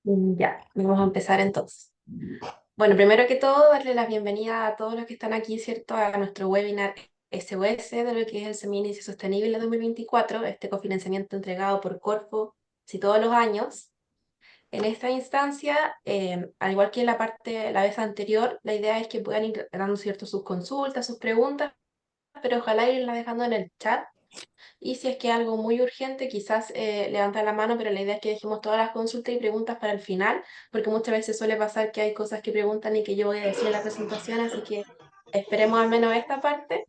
Ya, vamos a empezar entonces. Bueno, primero que todo, darle la bienvenida a todos los que están aquí, ¿cierto? A nuestro webinar SOS de lo que es el Semi-Índice Sostenible 2024, este cofinanciamiento entregado por Corfo, sí, todos los años. En esta instancia, al igual que en la vez anterior, la idea es que puedan ir dando, ¿cierto?, sus consultas, sus preguntas, pero ojalá irlas dejando en el chat. Y si es que algo muy urgente, quizás levanta la mano, pero la idea es que dejemos todas las consultas y preguntas para el final, porque muchas veces suele pasar que hay cosas que preguntan y que yo voy a decir en la presentación, así que esperemos al menos esta parte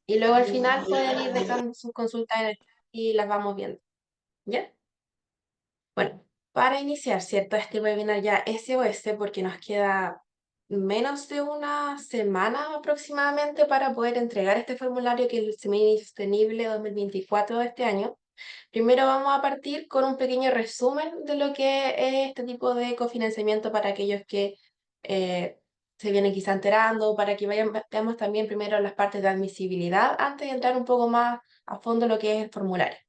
y luego al final pueden ir dejando sus consultas en el chat y las vamos viendo. ¿Ya? Bueno, para iniciar, ¿cierto? Este webinar ya SOS, porque nos queda menos de una semana aproximadamente para poder entregar este formulario que es el Semi Sostenible 2024 de este año. Primero vamos a partir con un pequeño resumen de lo que es este tipo de cofinanciamiento para aquellos que se vienen quizá enterando, para que veamos también primero las partes de admisibilidad antes de entrar un poco más a fondo en lo que es el formulario.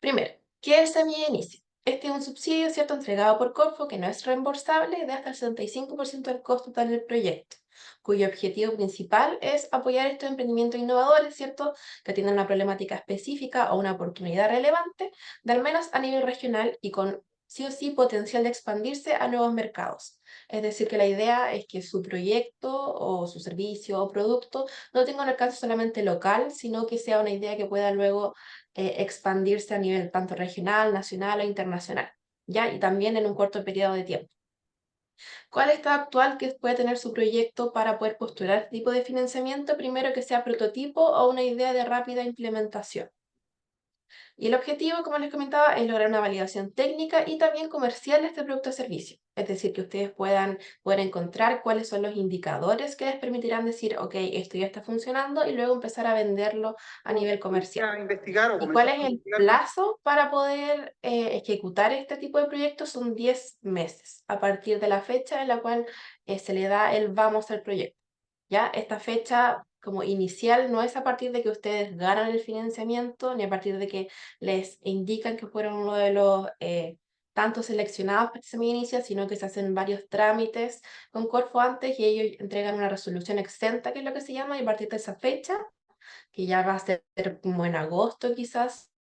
Primero, ¿qué es el semi-inicio? Este es un subsidio, ¿cierto?, entregado por Corfo que no es reembolsable de hasta el 75% del costo total del proyecto, cuyo objetivo principal es apoyar estos emprendimientos innovadores, ¿cierto?, que tienen una problemática específica o una oportunidad relevante, de al menos a nivel regional y con sí o sí potencial de expandirse a nuevos mercados. Es decir, que la idea es que su proyecto o su servicio o producto no tenga un alcance solamente local, sino que sea una idea que pueda luego expandirse a nivel tanto regional, nacional o internacional, ¿ya? Y también en un corto periodo de tiempo. ¿Cuál está actual que puede tener su proyecto para poder postular este tipo de financiamiento? Primero, que sea prototipo o una idea de rápida implementación. Y el objetivo, como les comentaba, es lograr una validación técnica y también comercial de este producto o servicio. Es decir, que ustedes puedan poder encontrar cuáles son los indicadores que les permitirán decir, ok, esto ya está funcionando y luego empezar a venderlo a nivel comercial. A investigar o ¿Y cuál comenzar es a el investigar. plazo para poder ejecutar este tipo de proyectos? Son 10 meses a partir de la fecha en la cual se le da el vamos al proyecto. ¿Ya? Esta fecha como inicial no es a partir de que ustedes ganan el financiamiento, ni a partir de que les indican que fueron uno de los tantos seleccionados para este inicio, sino que se hacen varios trámites con Corfo antes y ellos entregan una resolución exenta, que es lo que se llama, y a partir de esa fecha, que ya va a ser como en agosto quizás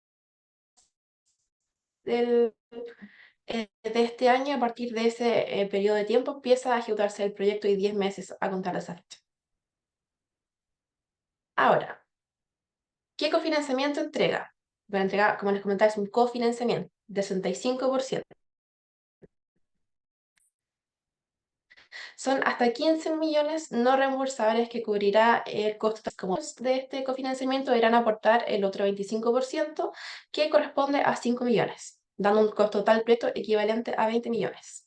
del, de este año, a partir de ese periodo de tiempo empieza a ejecutarse el proyecto y 10 meses a contar de esa fecha. Ahora, ¿qué cofinanciamiento entrega? Para entregar, como les comentaba, es un cofinanciamiento de 65%. Son hasta 15 millones no reembolsables que cubrirá el costo como de este cofinanciamiento. Irán a aportar el otro 25%, que corresponde a 5 millones, dando un costo total proyecto equivalente a 20 millones.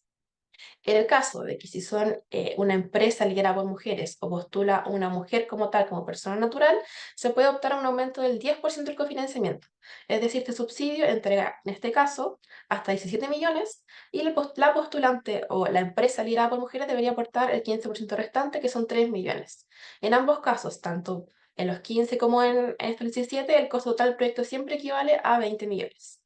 En el caso de que si son una empresa liderada por mujeres o postula una mujer como tal, como persona natural, se puede optar a un aumento del 10% del cofinanciamiento. Es decir, este subsidio entrega, en este caso, hasta 17 millones y la postulante o la empresa liderada por mujeres debería aportar el 15% restante, que son 3 millones. En ambos casos, tanto en los 15 como en estos 17, el costo total del proyecto siempre equivale a 20 millones.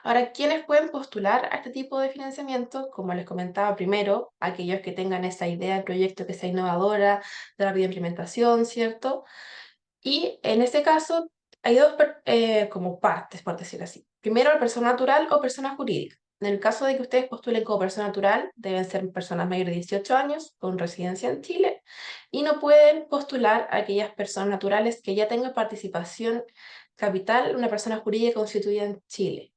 Ahora, ¿quiénes pueden postular a este tipo de financiamiento? Como les comentaba primero, aquellos que tengan esa idea de proyecto que sea innovadora, de rápida implementación, ¿cierto? Y en este caso hay dos como partes, por decirlo así. Primero, la persona natural o persona jurídica. En el caso de que ustedes postulen como persona natural, deben ser personas mayores de 18 años con residencia en Chile y no pueden postular a aquellas personas naturales que ya tengan participación capital, una persona jurídica constituida en Chile.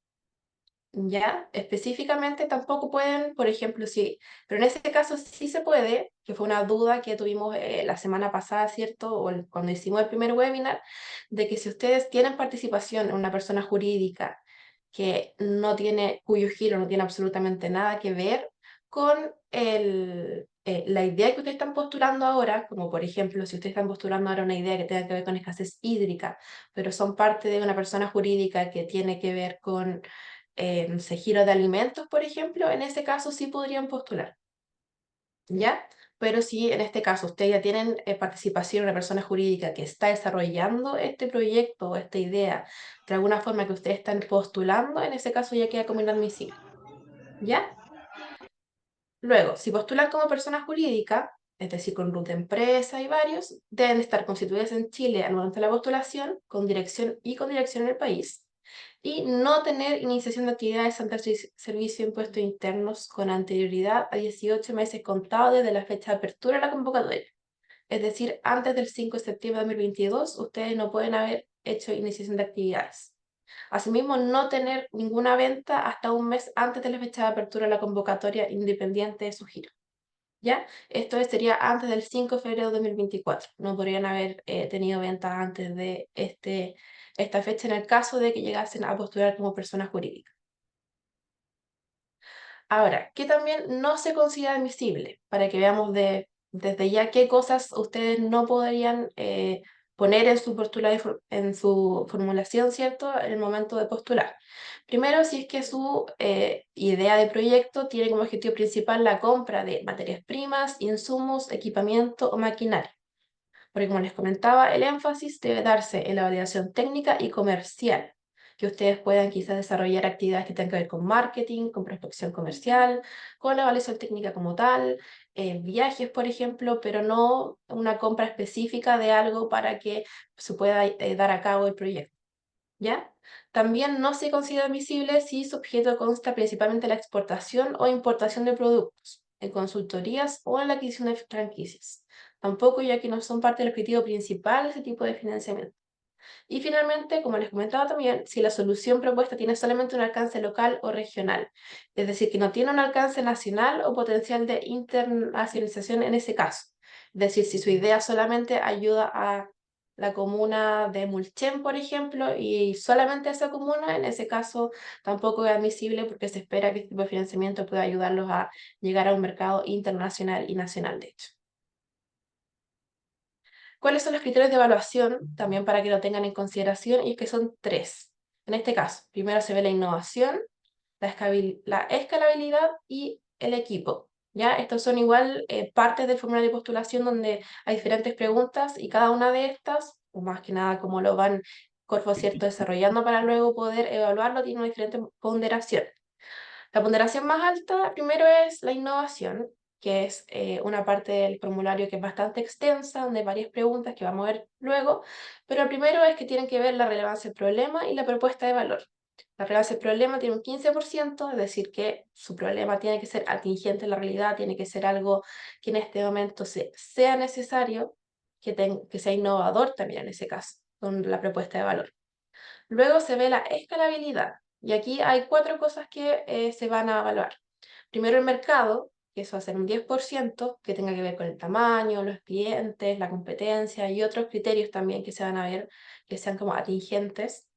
Ya, específicamente tampoco pueden, por ejemplo, sí, pero en ese caso sí se puede, que fue una duda que tuvimos la semana pasada, ¿cierto? Cuando hicimos el primer webinar, de que si ustedes tienen participación en una persona jurídica que no tiene, cuyo giro no tiene absolutamente nada que ver con la idea que ustedes están postulando ahora, como por ejemplo, si ustedes están postulando ahora una idea que tenga que ver con escasez hídrica, pero son parte de una persona jurídica que tiene que ver con no sé, giro de alimentos, por ejemplo, en ese caso sí podrían postular, ¿ya? Pero si en este caso ustedes ya tienen participación en una persona jurídica que está desarrollando este proyecto o esta idea de alguna forma que ustedes están postulando, en ese caso ya queda como inadmisible, ¿ya? Luego, si postulan como persona jurídica, es decir, con RUT de empresa y varios, deben estar constituidas en Chile al momento de la postulación, con dirección en el país, y no tener iniciación de actividades ante el Servicio de Impuestos Internos con anterioridad a 18 meses contados desde la fecha de apertura de la convocatoria. Es decir, antes del 5 de septiembre de 2022, ustedes no pueden haber hecho iniciación de actividades. Asimismo, no tener ninguna venta hasta un mes antes de la fecha de apertura de la convocatoria independiente de su giro. ¿Ya? Esto sería antes del 5 de febrero de 2024. No podrían haber tenido ventas antes de esta fecha en el caso de que llegasen a postular como persona jurídica. Ahora, ¿qué también no se considera admisible? Para que veamos desde ya qué cosas ustedes no podrían poner en en su formulación, ¿cierto? En el momento de postular. Primero, si es que su idea de proyecto tiene como objetivo principal la compra de materias primas, insumos, equipamiento o maquinaria. Porque como les comentaba, el énfasis debe darse en la validación técnica y comercial, que ustedes puedan quizás desarrollar actividades que tengan que ver con marketing, con prospección comercial, con la validación técnica como tal, viajes, por ejemplo, pero no una compra específica de algo para que se pueda dar a cabo el proyecto. ¿Ya? También no se considera admisible si su objeto consta principalmente en la exportación o importación de productos, en consultorías o en la adquisición de franquicias. Tampoco, ya que no son parte del objetivo principal de ese tipo de financiamiento. Y finalmente, como les comentaba también, si la solución propuesta tiene solamente un alcance local o regional, es decir, que no tiene un alcance nacional o potencial de internacionalización en ese caso. Es decir, si su idea solamente ayuda a la comuna de Mulchen, por ejemplo, y solamente a esa comuna, en ese caso tampoco es admisible porque se espera que este tipo de financiamiento pueda ayudarlos a llegar a un mercado internacional y nacional, de hecho. ¿Cuáles son los criterios de evaluación? También para que lo tengan en consideración, y es que son tres. En este caso, primero se ve la innovación, la escalabilidad y el equipo. ¿Ya? Estos son igual partes del formulario de postulación donde hay diferentes preguntas y cada una de estas, o más que nada como lo van Corfo, ¿cierto?, desarrollando para luego poder evaluarlo, tiene una diferente ponderación. La ponderación más alta, primero, es la innovación, que es una parte del formulario que es bastante extensa, donde hay varias preguntas que vamos a ver luego, pero el primero es que tienen que ver la relevancia del problema y la propuesta de valor. La relevancia del problema tiene un 15%, es decir, que su problema tiene que ser atingente en la realidad, tiene que ser algo que en este momento sea necesario, que sea innovador también en ese caso, con la propuesta de valor. Luego se ve la escalabilidad. Y aquí hay cuatro cosas que se van a evaluar. Primero el mercado, que eso va a ser un 10%, que tenga que ver con el tamaño, los clientes, la competencia y otros criterios también que se van a ver, que sean como atingentes.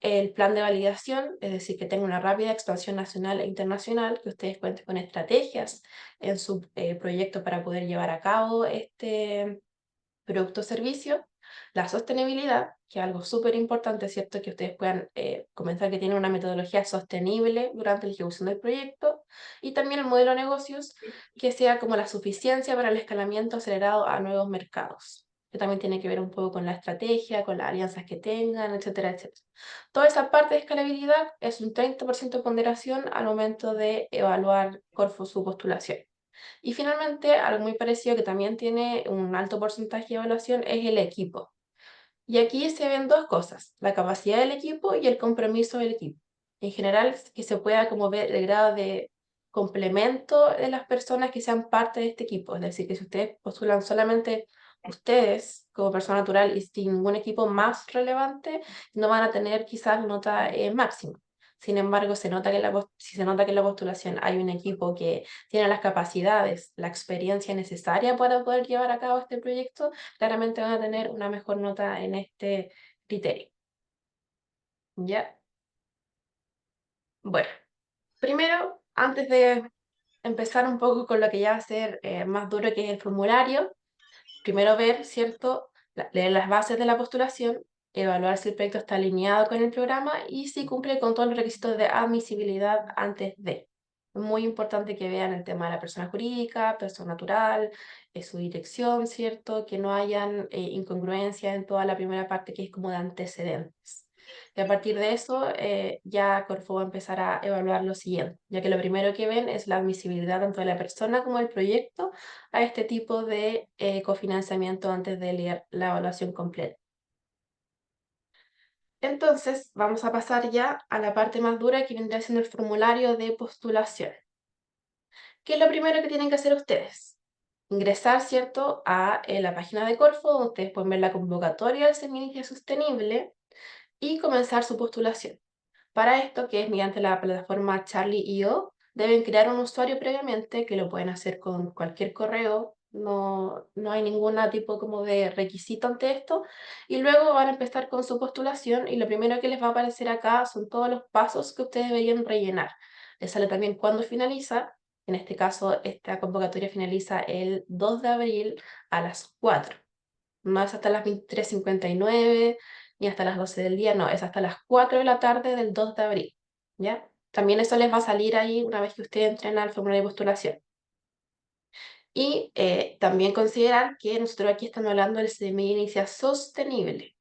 El plan de validación, es decir, que tenga una rápida expansión nacional e internacional, que ustedes cuenten con estrategias en su proyecto para poder llevar a cabo este producto o servicio. La sostenibilidad, que es algo súper importante, ¿cierto? Que ustedes puedan comenzar que tienen una metodología sostenible durante la ejecución del proyecto. Y también el modelo de negocios, que sea como la suficiencia para el escalamiento acelerado a nuevos mercados, que también tiene que ver un poco con la estrategia, con las alianzas que tengan, etcétera, etcétera. Toda esa parte de escalabilidad es un 30% de ponderación al momento de evaluar Corfo su postulación. Y finalmente, algo muy parecido que también tiene un alto porcentaje de evaluación es el equipo. Y aquí se ven dos cosas, la capacidad del equipo y el compromiso del equipo. En general, que se pueda como ver el grado de complemento de las personas que sean parte de este equipo. Es decir, que si ustedes postulan solamente ustedes como persona natural y sin ningún equipo más relevante, no van a tener quizás nota máxima. Sin embargo, si se nota que en la postulación hay un equipo que tiene las capacidades, la experiencia necesaria para poder llevar a cabo este proyecto, claramente van a tener una mejor nota en este criterio. ¿Ya? Bueno, primero, antes de empezar un poco con lo que ya va a ser más duro, que es el formulario, primero ver, ¿cierto? Leer las bases de la postulación, evaluar si el proyecto está alineado con el programa y si cumple con todos los requisitos de admisibilidad antes de. Es muy importante que vean el tema de la persona jurídica, persona natural, su dirección, ¿cierto? Que no hayan incongruencias en toda la primera parte que es como de antecedentes. Y a partir de eso, ya Corfo va a empezar a evaluar lo siguiente, ya que lo primero que ven es la admisibilidad tanto de la persona como del proyecto a este tipo de cofinanciamiento antes de leer la evaluación completa. Entonces, vamos a pasar ya a la parte más dura que vendría siendo el formulario de postulación. ¿Qué es lo primero que tienen que hacer ustedes? Ingresar, ¿cierto?, a la página de Corfo, donde ustedes pueden ver la convocatoria del Semilla Sostenible y comenzar su postulación. Para esto, que es mediante la plataforma Charlie.io, deben crear un usuario previamente, que lo pueden hacer con cualquier correo, no hay ningún tipo como de requisito ante esto, y luego van a empezar con su postulación y lo primero que les va a aparecer acá son todos los pasos que ustedes deberían rellenar. Les sale también cuándo finaliza, en este caso esta convocatoria finaliza el 2 de abril a las 4. No es hasta las 23:59 ni hasta las 12 del día, no, es hasta las 4 de la tarde del 2 de abril, ¿ya? También eso les va a salir ahí una vez que ustedes entren al formulario de postulación. Y también considerar que nosotros aquí estamos hablando del Semilla Inicia Sostenible,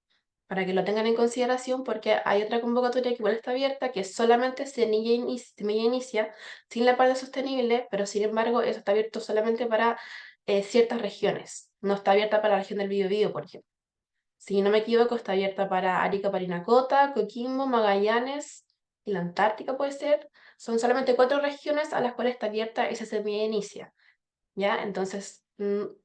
para que lo tengan en consideración porque hay otra convocatoria que igual está abierta, que es solamente Semilla Inicia, sin la parte sostenible, pero sin embargo eso está abierto solamente para ciertas regiones, no está abierta para la región del Biobío, por ejemplo. Si no me equivoco, está abierta para Arica, Parinacota, Coquimbo, Magallanes y la Antártica puede ser. Son solamente 4 regiones a las cuales está abierta esa semilla inicia, ¿ya? Entonces,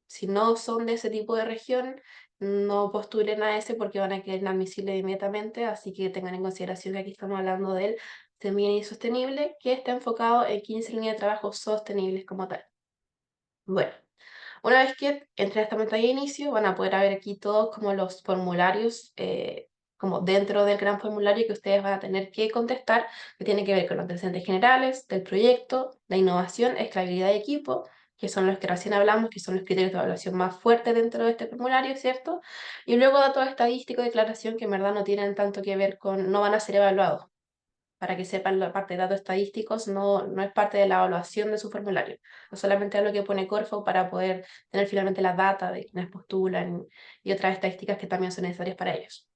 si no son de ese tipo de región, no postulen a ese porque van a quedar inadmisibles inmediatamente, así que tengan en consideración que aquí estamos hablando del semilla inicia sostenible, que está enfocado en 15 líneas de trabajo sostenibles como tal. Bueno. Una vez que entren a esta pantalla de inicio, van a poder ver aquí todos como los formularios, como dentro del gran formulario que ustedes van a tener que contestar, que tiene que ver con los antecedentes generales del proyecto, la innovación, escalabilidad de equipo, que son los que recién hablamos, que son los criterios de evaluación más fuertes dentro de este formulario, ¿cierto? Y luego datos estadísticos de declaración que en verdad no tienen tanto que ver con, no van a ser evaluados. Para que sepan, la parte de datos estadísticos no es parte de la evaluación de su formulario, no solamente es lo que pone Corfo para poder tener finalmente la data de quienes postulan y otras estadísticas que también son necesarias para ellos.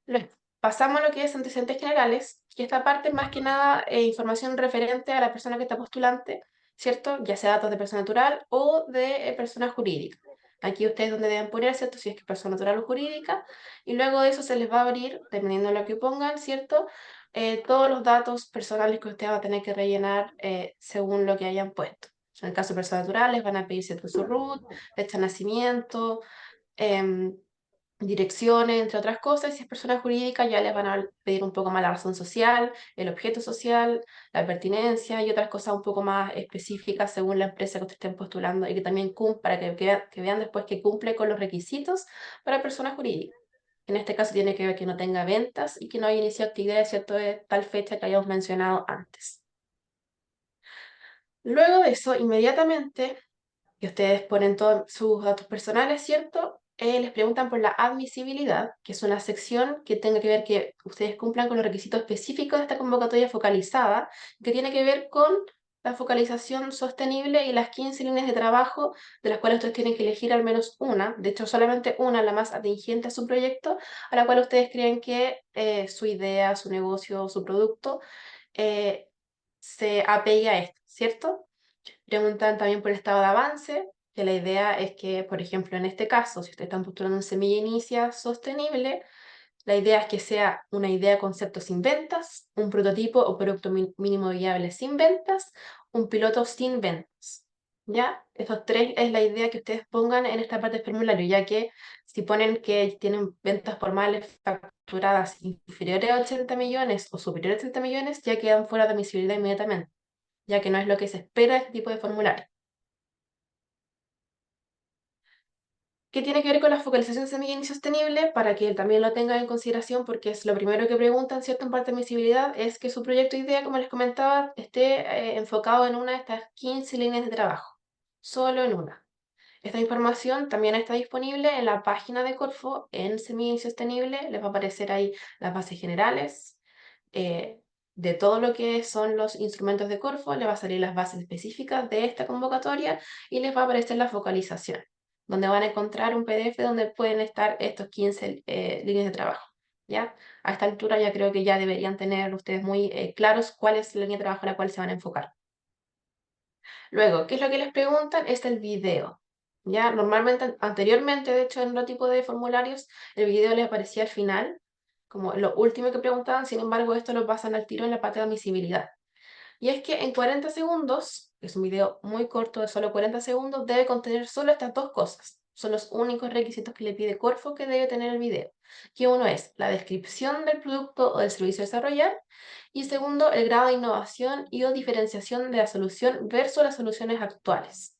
Luego, pasamos a lo que es antecedentes generales, que esta parte es más que nada información referente a la persona que está postulante, ¿cierto? Ya sea datos de persona natural o de persona jurídica. Aquí ustedes donde deben poner, ¿cierto? Si es que es persona natural o jurídica, y luego de eso se les va a abrir, dependiendo de lo que pongan, ¿cierto? Todos los datos personales que ustedes van a tener que rellenar según lo que hayan puesto. En el caso de personas naturales van a pedir cierto su RUT, fecha de nacimiento, em, direcciones, entre otras cosas, y si es persona jurídica ya les van a pedir un poco más la razón social, el objeto social, la pertinencia y otras cosas un poco más específicas según la empresa que ustedes estén postulando y que también para que vean después que cumple con los requisitos para persona jurídica. En este caso tiene que ver que no tenga ventas y que no haya iniciado actividades, ¿cierto?, de tal fecha que hayamos mencionado antes. Luego de eso, inmediatamente que ustedes ponen todos sus datos personales, ¿cierto? Les preguntan por la admisibilidad, que es una sección que tenga que ver que ustedes cumplan con los requisitos específicos de esta convocatoria focalizada, que tiene que ver con la focalización sostenible y las 15 líneas de trabajo, de las cuales ustedes tienen que elegir al menos una, de hecho solamente una, la más atingente a su proyecto, a la cual ustedes creen que su idea, su negocio, su producto eh, se apegue a esto, ¿cierto? Preguntan también por el estado de avance, que la idea es que, por ejemplo, en este caso, si ustedes están postulando un Semilla Inicia sostenible, la idea es que sea una idea concepto sin ventas, un prototipo o producto mínimo viable sin ventas, un piloto sin ventas. ¿Ya? Estos tres es la idea que ustedes pongan en esta parte del formulario, ya que si ponen que tienen ventas formales facturadas inferiores a 80 millones o superiores a 80 millones, ya quedan fuera de admisibilidad inmediatamente, ya que no es lo que se espera de este tipo de formulario. ¿Qué tiene que ver con la focalización semilla y sostenible? Para que él también lo tenga en consideración, porque es lo primero que preguntan, ¿cierto? En parte de admisibilidad, es que su proyecto de idea, como les comentaba, esté enfocado en una de estas 15 líneas de trabajo, solo en una. Esta información también está disponible en la página de Corfo, en Semilla y Sostenible, les va a aparecer ahí las bases generales, eh, de todo lo que son los instrumentos de Corfo, le va a salir las bases específicas de esta convocatoria y les va a aparecer la focalización. donde van a encontrar un PDF donde pueden estar estos 15 líneas de trabajo, ¿ya? A esta altura ya creo que ya deberían tener ustedes muy claros cuál es la línea de trabajo en la cual se van a enfocar. Luego, ¿qué es lo que les preguntan? Es el video. Ya, normalmente, anteriormente, de hecho, en otro tipo de formularios, el video les aparecía al final, como lo último que preguntaban, sin embargo, esto lo pasan al tiro en la parte de admisibilidad. Y es que en 40 segundos, que es un video muy corto de solo 40 segundos, debe contener solo estas dos cosas. Son los únicos requisitos que le pide Corfo que debe tener el video. Que uno es la descripción del producto o del servicio a desarrollar, y segundo, el grado de innovación y o diferenciación de la solución versus las soluciones actuales.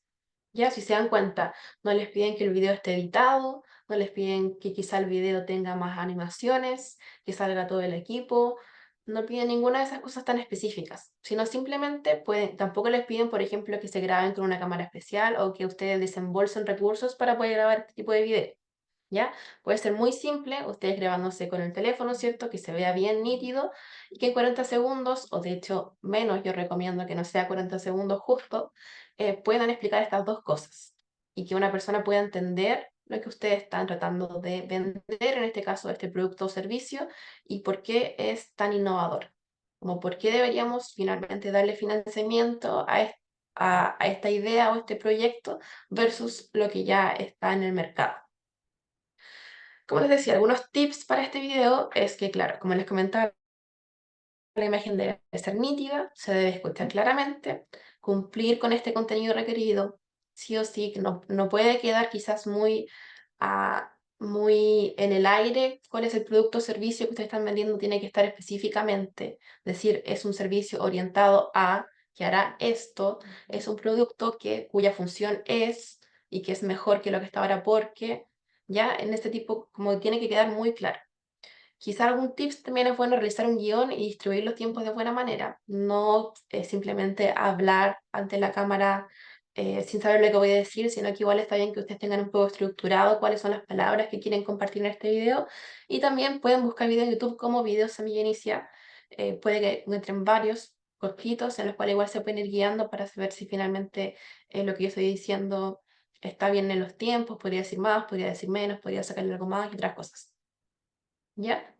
Ya, si se dan cuenta, no les piden que el video esté editado, no les piden que quizá el video tenga más animaciones, que salga todo el equipo, no piden ninguna de esas cosas tan específicas, sino simplemente pueden, tampoco les piden, por ejemplo, que se graben con una cámara especial o que ustedes desembolsen recursos para poder grabar este tipo de video. ¿Ya? Puede ser muy simple, ustedes grabándose con el teléfono, ¿cierto? Que se vea bien nítido y que en 40 segundos, o de hecho menos, yo recomiendo que no sea 40 segundos justo, puedan explicar estas dos cosas y que una persona pueda entender lo que ustedes están tratando de vender, en este caso este producto o servicio, y por qué es tan innovador, como por qué deberíamos finalmente darle financiamiento a esta idea o este proyecto versus lo que ya está en el mercado. Como les decía, algunos tips para este video es que, claro, como les comentaba, la imagen debe ser nítida, se debe escuchar claramente, cumplir con este contenido requerido, sí o sí, que no puede quedar quizás muy en el aire cuál es el producto o servicio que ustedes están vendiendo, tiene que estar específicamente, decir, es un servicio orientado a que hará esto, es un producto cuya función es y que es mejor que lo que está ahora porque, ya en este tipo, como tiene que quedar muy claro. Quizá algún tips también es bueno realizar un guión y distribuir los tiempos de buena manera, no simplemente hablar ante la cámara sin saber lo que voy a decir, sino que igual está bien que ustedes tengan un poco estructurado cuáles son las palabras que quieren compartir en este video, y también pueden buscar videos en YouTube como Videos Semilla Inicia, puede que encuentren varios cortitos en los cuales igual se pueden ir guiando para saber si finalmente lo que yo estoy diciendo está bien en los tiempos, podría decir más, podría decir menos, podría sacarle algo más y otras cosas. ¿Ya?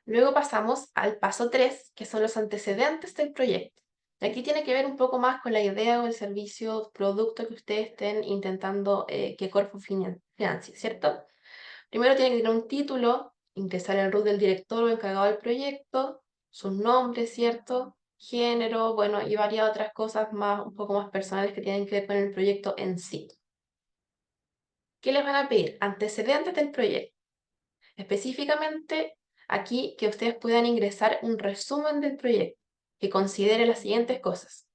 Luego pasamos al paso 3, que son los antecedentes del proyecto. Aquí tiene que ver un poco más con la idea o el servicio o producto que ustedes estén intentando que Corfo financie, ¿cierto? Primero tiene que tener un título, ingresar el root del director o encargado del proyecto, sus nombres, ¿cierto? Género, bueno, y varias otras cosas más, un poco más personales que tienen que ver con el proyecto en sí. ¿Qué les van a pedir? Antecedentes del proyecto. Específicamente, aquí que ustedes puedan ingresar un resumen del proyecto que considere las siguientes cosas.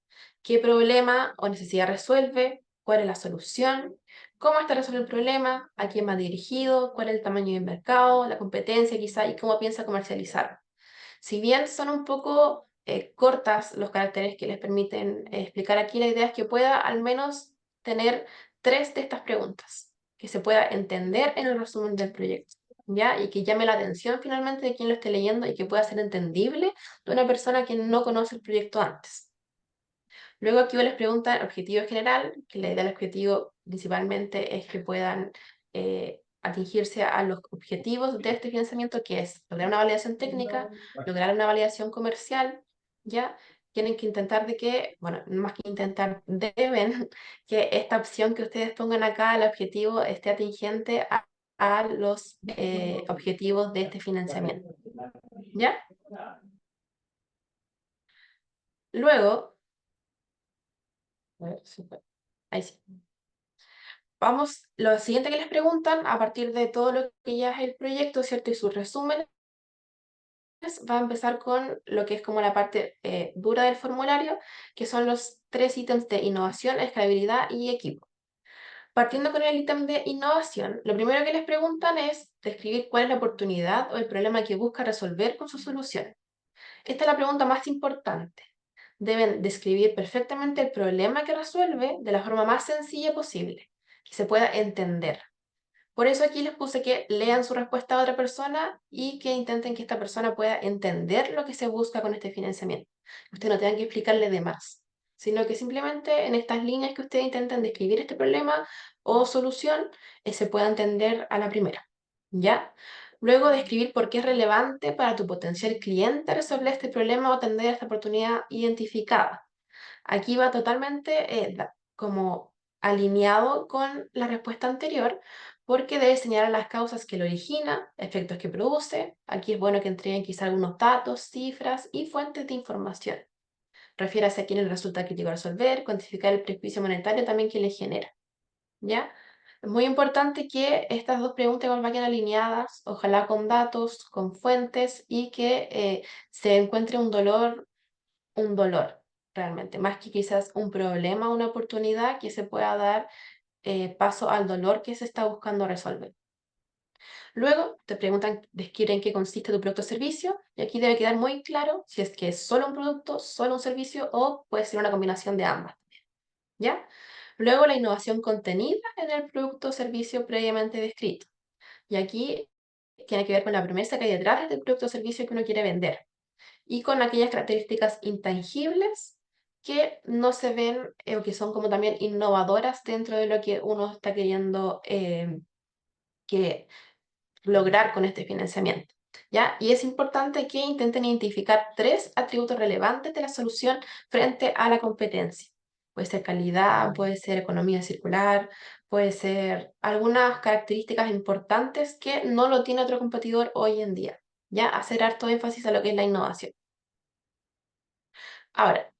¿Qué problema o necesidad resuelve? ¿Cuál es la solución? ¿Cómo está resuelto el problema? ¿A quién va dirigido? ¿Cuál es el tamaño del mercado? ¿La competencia quizá? ¿Y cómo piensa comercializar? Si bien son un poco cortas los caracteres que les permiten explicar aquí, la idea es que pueda al menos tener 3 de estas preguntas, que se pueda entender en el resumen del proyecto, ¿ya? Y que llame la atención finalmente de quien lo esté leyendo y que pueda ser entendible de una persona que no conoce el proyecto antes. Luego aquí les preguntan objetivo general, que la idea del objetivo principalmente es que puedan atingirse a los objetivos de este financiamiento, que es lograr una validación técnica, lograr una validación comercial, ¿ya? Tienen que intentar de que, bueno, no más que intentar, deben que esta opción que ustedes pongan acá, el objetivo, esté atingente a los objetivos de este financiamiento, ¿ya? Luego, a ver, ahí sí. Vamos, lo siguiente que les preguntan, a partir de todo lo que ya es el proyecto, ¿cierto? Y sus resúmenes, va a empezar con lo que es como la parte dura del formulario, que son los 3 ítems de innovación, escalabilidad y equipo. Partiendo con el ítem de innovación, lo primero que les preguntan es describir cuál es la oportunidad o el problema que busca resolver con su solución. Esta es la pregunta más importante. Deben describir perfectamente el problema que resuelve de la forma más sencilla posible, que se pueda entender. Por eso aquí les puse que lean su respuesta a otra persona y que intenten que esta persona pueda entender lo que se busca con este financiamiento. Ustedes no tengan que explicarle de más, sino que simplemente en estas líneas que ustedes intentan describir este problema o solución, se pueda entender a la primera, ¿ya? Luego describir por qué es relevante para tu potencial cliente resolver este problema o atender esta oportunidad identificada. Aquí va totalmente como alineado con la respuesta anterior, porque debe señalar las causas que lo origina, efectos que produce. Aquí es bueno que entreguen quizá algunos datos, cifras y fuentes de información. Refiérase a quién le resulta crítico resolver, cuantificar el prejuicio monetario también que le genera, ¿ya? Es muy importante que estas dos preguntas igual vayan alineadas, ojalá con datos, con fuentes y que se encuentre un dolor realmente, más que quizás un problema, una oportunidad que se pueda dar paso al dolor que se está buscando resolver. Luego te preguntan, describe en qué consiste tu producto o servicio, y aquí debe quedar muy claro si es que es solo un producto, solo un servicio o puede ser una combinación de ambas, ¿ya? Luego la innovación contenida en el producto o servicio previamente descrito. Y aquí tiene que ver con la promesa que hay detrás del producto o servicio que uno quiere vender y con aquellas características intangibles que no se ven o que son como también innovadoras dentro de lo que uno está queriendo que lograr con este financiamiento. ¿Ya? Y es importante que intenten identificar 3 atributos relevantes de la solución frente a la competencia. Puede ser calidad, puede ser economía circular, puede ser algunas características importantes que no lo tiene otro competidor hoy en día. ¿Ya? Hacer harto énfasis a lo que es la innovación. Ahora,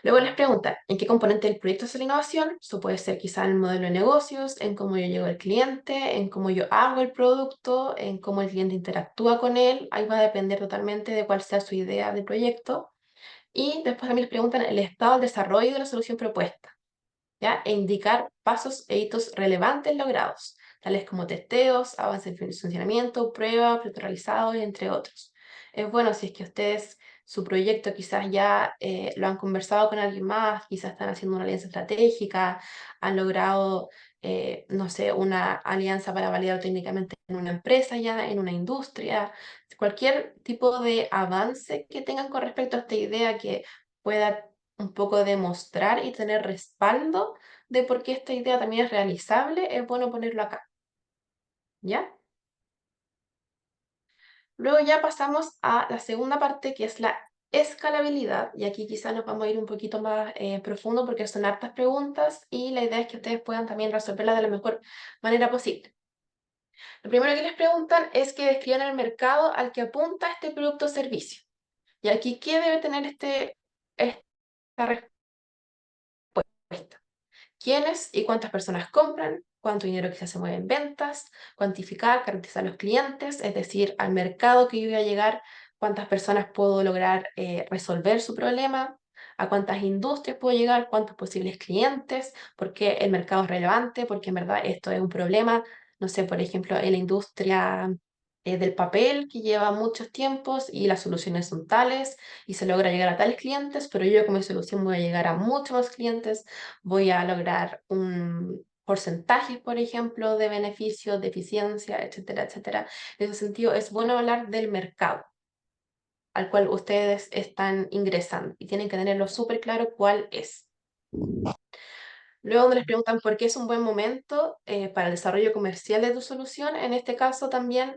luego les preguntan, ¿en qué componente del proyecto es la innovación? Eso puede ser quizá en el modelo de negocios, en cómo yo llego al cliente, en cómo yo hago el producto, en cómo el cliente interactúa con él. Ahí va a depender totalmente de cuál sea su idea de proyecto. Y después también les preguntan el estado del desarrollo de la solución propuesta, ¿ya? E indicar pasos e hitos relevantes logrados, tales como testeos, avances en funcionamiento, pruebas, proyectos realizados, entre otros. Es bueno si es que ustedes su proyecto quizás ya lo han conversado con alguien más, quizás están haciendo una alianza estratégica, han logrado, no sé, una alianza para validar técnicamente en una empresa ya, en una industria, cualquier tipo de avance que tengan con respecto a esta idea que pueda un poco demostrar y tener respaldo de por qué esta idea también es realizable, es bueno ponerlo acá, ¿ya? Luego ya pasamos a la segunda parte, que es la escalabilidad, y aquí quizás nos vamos a ir un poquito más profundo porque son hartas preguntas y la idea es que ustedes puedan también resolverlas de la mejor manera posible. Lo primero que les preguntan es que describan el mercado al que apunta este producto o servicio. Y aquí, ¿qué debe tener esta respuesta? ¿Quiénes y cuántas personas compran? ¿Cuánto dinero quizás se mueve en ventas? Cuantificar, caracterizar a los clientes, es decir, al mercado que yo voy a llegar, cuántas personas puedo lograr resolver su problema, a cuántas industrias puedo llegar, cuántos posibles clientes, por qué el mercado es relevante, porque en verdad esto es un problema, no sé, por ejemplo, en la industria del papel que lleva muchos tiempos y las soluciones son tales y se logra llegar a tales clientes, pero yo con mi solución voy a llegar a muchos más clientes, voy a lograr un porcentaje, por ejemplo, de beneficios, de eficiencia, etcétera, etcétera. En ese sentido, es bueno hablar del mercado al cual ustedes están ingresando y tienen que tenerlo súper claro cuál es. Luego donde les preguntan por qué es un buen momento para el desarrollo comercial de tu solución, en este caso también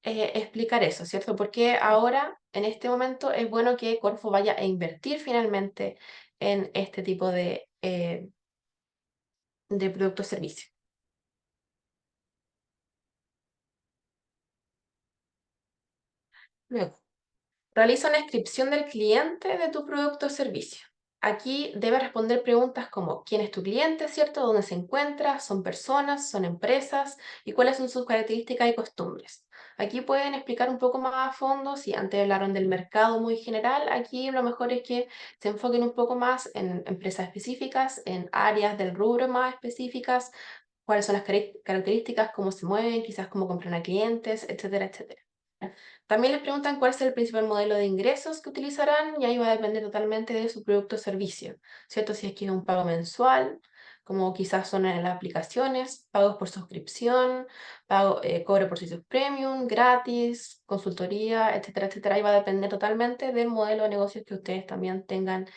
explicar eso, ¿cierto? Porque ahora, en este momento, es bueno que Corfo vaya a invertir finalmente en este tipo de producto o servicio. Luego, realiza una descripción del cliente de tu producto o servicio. Aquí debes responder preguntas como ¿quién es tu cliente, cierto? ¿Dónde se encuentra? ¿Son personas? ¿Son empresas? ¿Y cuáles son sus características y costumbres? Aquí pueden explicar un poco más a fondo, si antes hablaron del mercado muy general, aquí lo mejor es que se enfoquen un poco más en empresas específicas, en áreas del rubro más específicas, cuáles son las características, cómo se mueven, quizás cómo compran a clientes, etcétera, etcétera. También les preguntan cuál es el principal modelo de ingresos que utilizarán y ahí va a depender totalmente de su producto o servicio, ¿cierto? Si es que es un pago mensual, como quizás son en las aplicaciones, pagos por suscripción, cobro por servicios premium, gratis, consultoría, etcétera, etcétera. Y va a depender totalmente del modelo de negocios que ustedes también tengan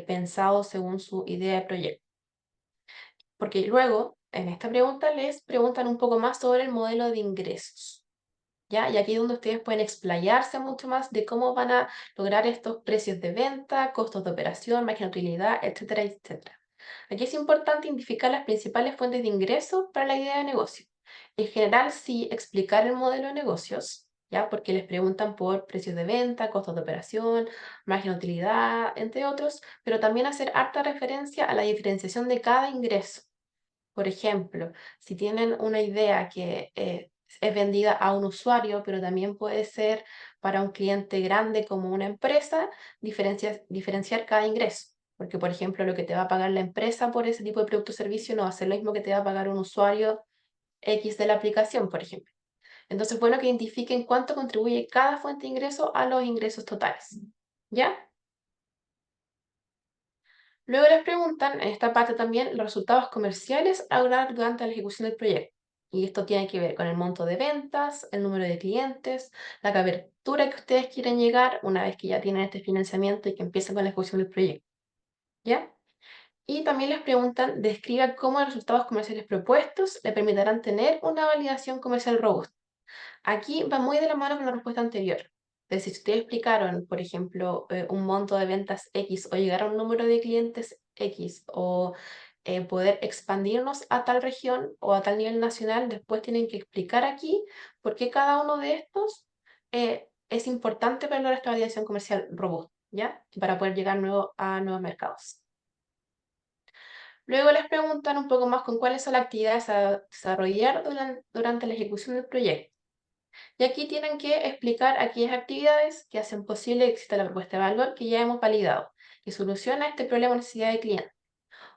pensado según su idea de proyecto. Porque luego, en esta pregunta, les preguntan un poco más sobre el modelo de ingresos. ¿Ya? Y aquí es donde ustedes pueden explayarse mucho más de cómo van a lograr estos precios de venta, costos de operación, margen de utilidad, etcétera, etcétera. Aquí es importante identificar las principales fuentes de ingresos para la idea de negocio. En general, sí explicar el modelo de negocios, ¿ya? Porque les preguntan por precios de venta, costos de operación, margen de utilidad, entre otros, pero también hacer harta referencia a la diferenciación de cada ingreso. Por ejemplo, si tienen una idea que es vendida a un usuario, pero también puede ser para un cliente grande como una empresa, diferenciar cada ingreso. Porque, por ejemplo, lo que te va a pagar la empresa por ese tipo de producto o servicio no va a ser lo mismo que te va a pagar un usuario X de la aplicación, por ejemplo. Entonces, bueno que identifiquen cuánto contribuye cada fuente de ingreso a los ingresos totales. ¿Ya? Luego les preguntan, en esta parte también, los resultados comerciales a lograr durante la ejecución del proyecto. Y esto tiene que ver con el monto de ventas, el número de clientes, la cobertura que ustedes quieren llegar una vez que ya tienen este financiamiento y que empiezan con la ejecución del proyecto. ¿Ya? Y también les preguntan, describa cómo los resultados comerciales propuestos le permitirán tener una validación comercial robusta. Aquí va muy de la mano con la respuesta anterior. Es decir, si ustedes explicaron, por ejemplo, un monto de ventas X o llegar a un número de clientes X o poder expandirnos a tal región o a tal nivel nacional, después tienen que explicar aquí por qué cada uno de estos es importante para lograr esta validación comercial robusta, ¿ya? Y para poder llegar a nuevos mercados. Luego les preguntan un poco más con cuáles son las actividades a desarrollar durante la ejecución del proyecto. Y aquí tienen que explicar aquellas actividades que hacen posible que exista la propuesta de valor que ya hemos validado, que soluciona este problema o necesidad de cliente.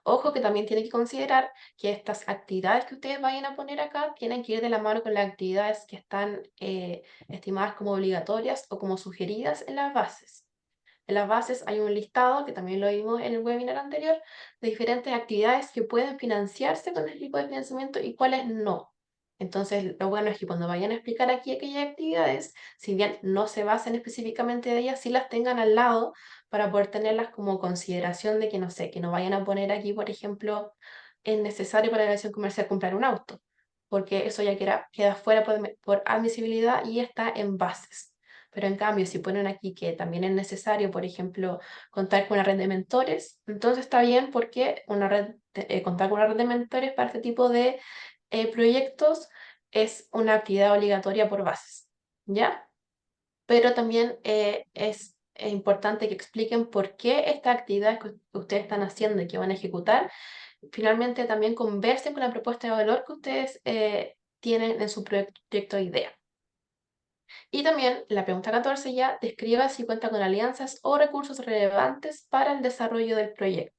Ojo que también tienen que considerar que estas actividades que ustedes vayan a poner acá tienen que ir de la mano con las actividades que están estimadas como obligatorias o como sugeridas en las bases. En las bases hay un listado, que también lo vimos en el webinar anterior, de diferentes actividades que pueden financiarse con este tipo de financiamiento y cuáles no. Entonces, lo bueno es que cuando vayan a explicar aquí aquellas actividades, si bien no se basen específicamente de ellas, sí las tengan al lado para poder tenerlas como consideración de que, no sé, que no vayan a poner aquí, por ejemplo, es necesario para la relación comercial comprar un auto, porque eso ya queda fuera por admisibilidad y está en bases. Pero en cambio, si ponen aquí que también es necesario, por ejemplo, contar con una red de mentores, entonces está bien porque contar con una red de mentores para este tipo de proyectos es una actividad obligatoria por bases, ¿ya? Pero también es importante que expliquen por qué estas actividades que ustedes están haciendo y que van a ejecutar, finalmente también conversen con la propuesta de valor que ustedes tienen en su proyecto de idea. Y también la pregunta 14 ya describa si cuenta con alianzas o recursos relevantes para el desarrollo del proyecto.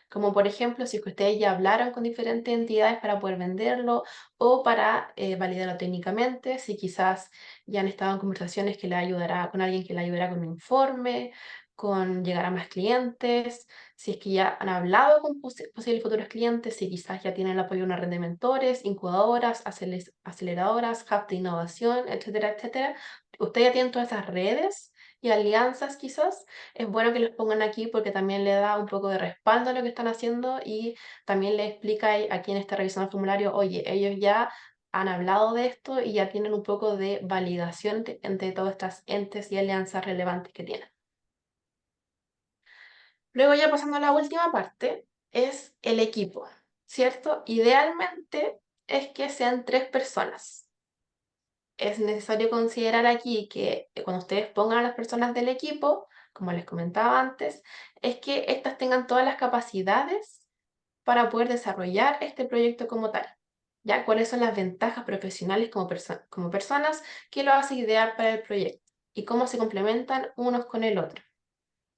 Como por ejemplo, si es que ustedes ya hablaron con diferentes entidades para poder venderlo o para validarlo técnicamente, si quizás ya han estado en conversaciones que le ayudará con alguien que le ayudará con un informe, con llegar a más clientes, si es que ya han hablado con posibles futuros clientes, si quizás ya tienen el apoyo de una red de mentores, incubadoras, aceleradoras, hub de innovación, etcétera, etcétera. Ustedes ya tienen todas esas redes y alianzas quizás, es bueno que los pongan aquí porque también le da un poco de respaldo a lo que están haciendo y también le explica a quien está revisando el formulario, oye, ellos ya han hablado de esto y ya tienen un poco de validación entre todas estas entes y alianzas relevantes que tienen. Luego ya pasando a la última parte, es el equipo, ¿cierto? Idealmente es que sean 3 personas. Es necesario considerar aquí que cuando ustedes pongan a las personas del equipo, como les comentaba antes, es que éstas tengan todas las capacidades para poder desarrollar este proyecto como tal. ¿Ya? ¿Cuáles son las ventajas profesionales como personas que lo hacen ideal para el proyecto? Y cómo se complementan unos con el otro.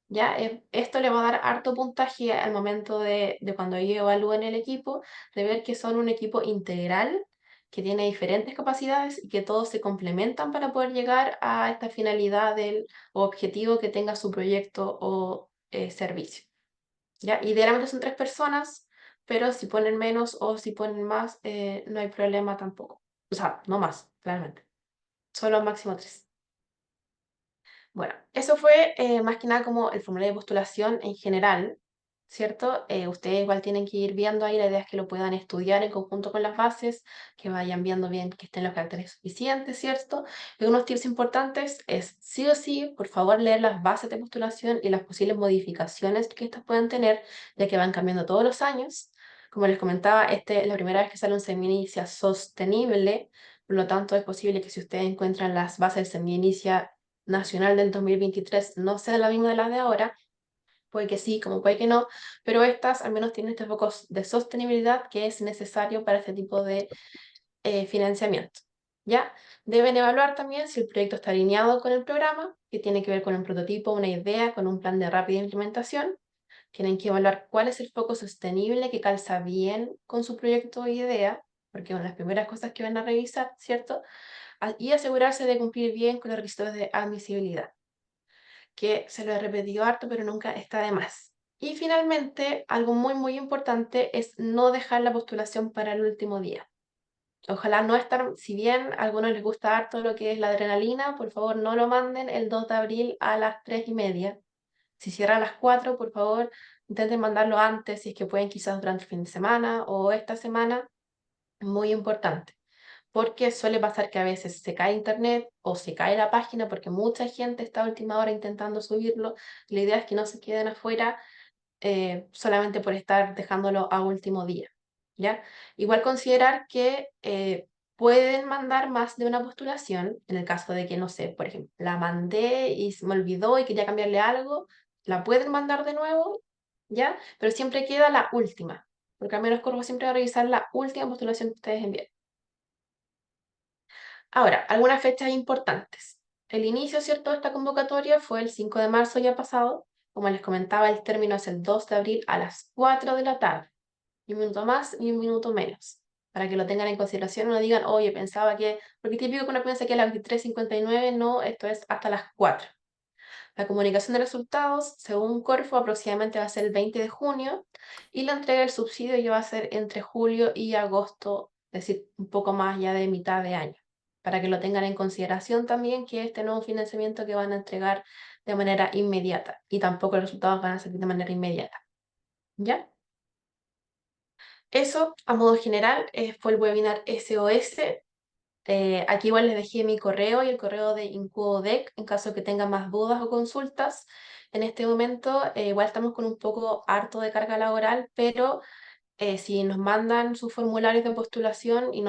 ¿Ya? Esto le va a dar harto puntaje al momento de cuando ellos evalúen el equipo, de ver que son un equipo integral, que tiene diferentes capacidades y que todos se complementan para poder llegar a esta finalidad del objetivo que tenga su proyecto o servicio. ¿Ya? Idealmente son 3 personas, pero si ponen menos o si ponen más, no hay problema tampoco. O sea, no más, claramente. Solo máximo 3. Bueno, eso fue más que nada como el formulario de postulación en general, ¿cierto? Ustedes igual tienen que ir viendo ahí, la idea es que lo puedan estudiar en conjunto con las bases, que vayan viendo bien que estén los caracteres suficientes, ¿cierto? Y unos tips importantes es sí o sí, por favor, leer las bases de postulación y las posibles modificaciones que estas puedan tener, ya que van cambiando todos los años. Como les comentaba, este es la primera vez que sale un Seminicia sostenible, por lo tanto es posible que si ustedes encuentran las bases del Seminicia nacional del 2023 no sea la misma de las de ahora, puede que sí, como puede que no, pero estas al menos tienen este foco de sostenibilidad que es necesario para este tipo de financiamiento. ¿Ya? Deben evaluar también si el proyecto está alineado con el programa, que tiene que ver con un prototipo, una idea, con un plan de rápida implementación. Tienen que evaluar cuál es el foco sostenible que calza bien con su proyecto o idea, porque una de las primeras cosas que van a revisar, ¿cierto? Y asegurarse de cumplir bien con los requisitos de admisibilidad, que se lo he repetido harto, pero nunca está de más. Y finalmente, algo muy, muy importante es no dejar la postulación para el último día. Ojalá no estar, si bien a algunos les gusta harto lo que es la adrenalina, por favor no lo manden el 2 de abril a las 3:30. Si cierra a las 4, por favor, intenten mandarlo antes, si es que pueden, quizás durante el fin de semana o esta semana. Muy importante, porque suele pasar que a veces se cae internet o se cae la página porque mucha gente está a última hora intentando subirlo. La idea es que no se queden afuera solamente por estar dejándolo a último día, ¿ya? Igual considerar que pueden mandar más de una postulación, en el caso de que, no sé, por ejemplo, la mandé y se me olvidó y quería cambiarle algo, la pueden mandar de nuevo, ¿ya? Pero siempre queda la última, porque al menos Corvo siempre va a revisar la última postulación que ustedes envíen. Ahora, algunas fechas importantes. El inicio, ¿cierto?, de esta convocatoria fue el 5 de marzo ya pasado. Como les comentaba, el término es el 2 de abril a las 4 de la tarde. Ni un minuto más ni un minuto menos. Para que lo tengan en consideración, no digan, oye, pensaba que... Porque típico que uno piensa que a las 23:59, no, esto es hasta las 4. La comunicación de resultados, según Corfo, aproximadamente va a ser el 20 de junio y la entrega del subsidio ya va a ser entre julio y agosto, es decir, un poco más ya de mitad de año, para que lo tengan en consideración también que este nuevo financiamiento que van a entregar de manera inmediata y tampoco los resultados van a salir de manera inmediata. ¿Ya? Eso, a modo general, fue el webinar SOS. Aquí igual les dejé mi correo y el correo de IncuboDec en caso de que tengan más dudas o consultas. En este momento igual estamos con un poco harto de carga laboral, pero si nos mandan sus formularios de postulación y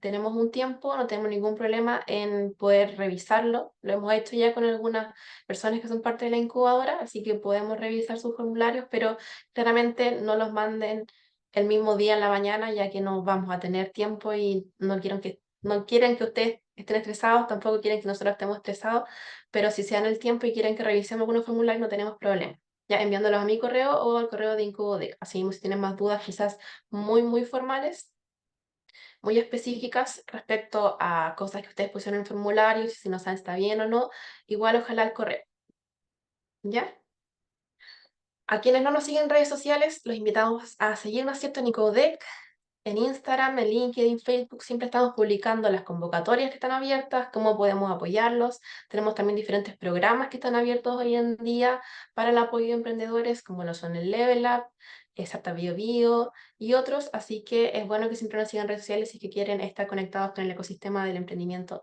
tenemos un tiempo, no tenemos ningún problema en poder revisarlo. Lo hemos hecho ya con algunas personas que son parte de la incubadora, así que podemos revisar sus formularios, pero claramente no los manden el mismo día en la mañana, ya que no vamos a tener tiempo y no quieren que ustedes estén estresados, tampoco quieren que nosotros estemos estresados, pero si se dan el tiempo y quieren que revisemos algunos formularios, no tenemos problema, ya enviándolos a mi correo o al correo de IncuboDec. Así mismo, si tienen más dudas quizás muy, muy formales, muy específicas respecto a cosas que ustedes pusieron en el formulario, si no saben si está bien o no, igual ojalá al correo, ¿ya? A quienes no nos siguen en redes sociales, los invitamos a seguirnos, ¿cierto? En IncuboDec, en Instagram, en LinkedIn, Facebook, siempre estamos publicando las convocatorias que están abiertas, cómo podemos apoyarlos. Tenemos también diferentes programas que están abiertos hoy en día para el apoyo de emprendedores, como lo son el Level Up, Startup Bio Bio y otros. Así que es bueno que siempre nos sigan en redes sociales si es que quieren estar conectados con el ecosistema del emprendimiento